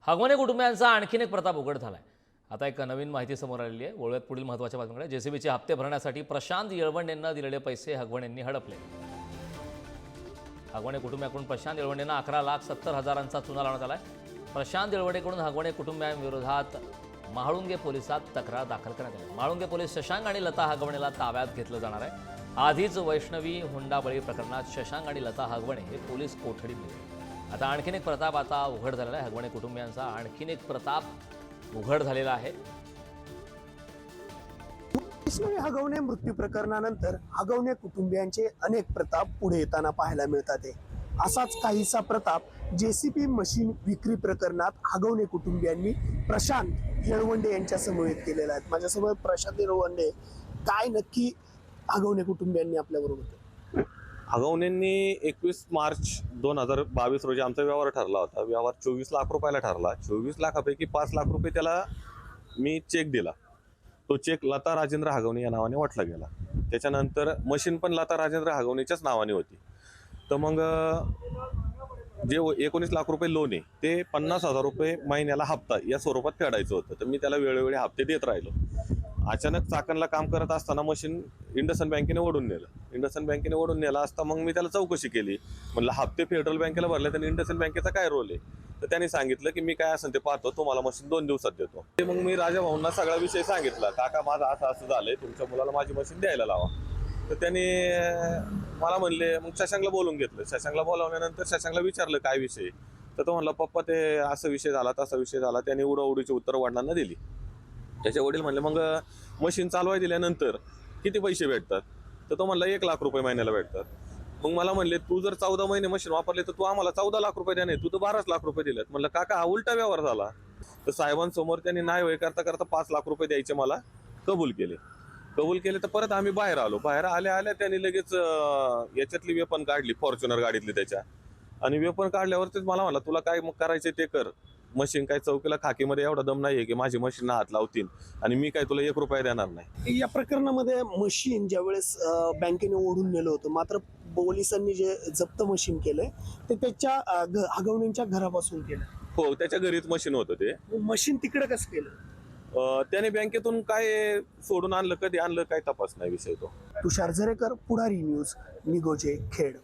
हगवणे कुटुंबियांचा आणखीन एक प्रताप उघड झालाय। आता एक नवीन माहिती समोर आलेली आहे। वळूयात पुढील महत्त्वाच्या बातमीकडे। जेसीबीचे हप्ते भरण्यासाठी प्रशांत येळवंडेंना दिलेले पैसे हगवणेंनी हडपले। हगवणे कुटुंबियांकडून प्रशांत येळवंडेंना 11,70,000चा चुना लावण्यात आलाय। प्रशांत येळवंडेकडून हगवणे कुटुंबियांविरोधात माळुंगे पोलिसात तक्रार दाखल करण्यात आली। माळुंगे पोलीस शशांक आणि लता हगवणेला ताब्यात घेतलं जाणार आहे। आधीच वैष्णवी हुंडाबळी प्रकरणात शशांक आणि लता हगवणे हे पोलीस कोठडीत गेले। आता आणखीन एक प्रताप आता उघड झालेला आहे। हगवणे कुटुंबियांचा आणखीन एक प्रताप उघड झालेला आहे। वैष्णवी हगवणे मृत्यू प्रकरणानंतर हगवणे कुटुंबियांचे अनेक प्रताप पुढे येताना पाहायला मिळतात। असाच काहीसा प्रताप जेसीबी मशीन विक्री प्रकरणात हगवणे कुटुंबियांनी प्रशांत येळवंडे यांच्या समवेत केलेला आहे। माझ्यासमोर प्रशांत येळवंडे, काय नक्की हगवणे कुटुंबियांनी आपल्या बरोबर केलं? हगवणेंनी 21 मार्च 2022 रोजी आमचा व्यवहार ठरला होता। व्यवहार 24 लाख रुपयाला ठरला। 24 लाखापैकी 5 लाख रुपये त्याला मी चेक दिला। तो चेक लता राजेंद्र हगवणे या नावाने वाटला गेला। त्याच्यानंतर मशीन पण लता राजेंद्र हगवणेच्याच नावाने होती। तर मग जे 19 लाख रुपये लोन आहे ते 50,000 रुपये महिन्याला हप्ता या स्वरूपात फेडायचं होतं। तर मी त्याला वेळोवेळी हप्ते देत राहिलो। अचानक चाकणला काम करत असताना मशीन इंडसइंड बँकेने ओढून नेलं। इंडसइंड बँकेने ओढून नेला असता मग मी त्याला चौकशी केली। म्हणलं हप्ते फेडरल बँकेला भरले तर इंडसइंड बँकेचा काय रोल आहे? तर त्यांनी सांगितलं की मी काय असेल ते पाहतो, तुम्हाला मशीन 2 दिवसात देतो। ते मग मी राजा भाऊंना सगळा विषय सांगितला, काका माझं असं असं झालंय, तुमच्या मुलाला माझी मशीन द्यायला लावा। तर त्यांनी मला म्हणले, मग शशांकला बोलून घेतलं। शशांकला बोलावल्यानंतर शशांकला विचारलं काय विषय, तर तो म्हणला पप्पा ते असा विषय झाला तसा विषय झाला। त्यांनी उडीची उत्तर वडिलांना दिली। त्याचे वडील म्हणले मग मशीन चालवाय दिल्यानंतर किती पैसे भेटतात? तर तो म्हणला 1 लाख रुपये महिन्याला भेटतात। मग मला म्हणले तू जर 14 महिने मशीन वापरले तर तू आम्हाला 14 लाख रुपये द्याने, तू तर 12 लाख रुपये दिलेत। म्हणलं काका हा उलटा व्यवहार झाला। तर साहेबांसमोर त्यांनी नाही होय करता करता 5 लाख रुपये द्यायचे मला कबूल केले। तर परत आम्ही बाहेर आलो। बाहेर आल्या त्यांनी लगेच याच्यातली वेपन काढली, फॉर्च्युनर गाडीतली त्याच्या, आणि वेपन काढल्यावरतीच मला म्हणला तुला काय मग करायचं ते कर। मशीन काय चौकीला खाकीमध्ये एवढा दम नाहीये की माझी मशीन हात लावतील आणि मी काय तुला 1 रुपया देणार नाही। या प्रकरणामध्ये मशीन ज्यावेळेस बँकेने ओढून नेलं होतं, मात्र पोलिसांनी जे जप्त मशीन केलंय ते त्याच्या हगवणेंच्या घरापासून केलं। हो, त्याच्या घरीच मशीन होतं ते। मशीन तिकडे कसं केलं? त्याने बँकेतून काय सोडून आणलं, कधी आणलं काय तपास नाही विषय तो। तुषार झरेकर, पुढारी न्यूज, निगोजे, खेड।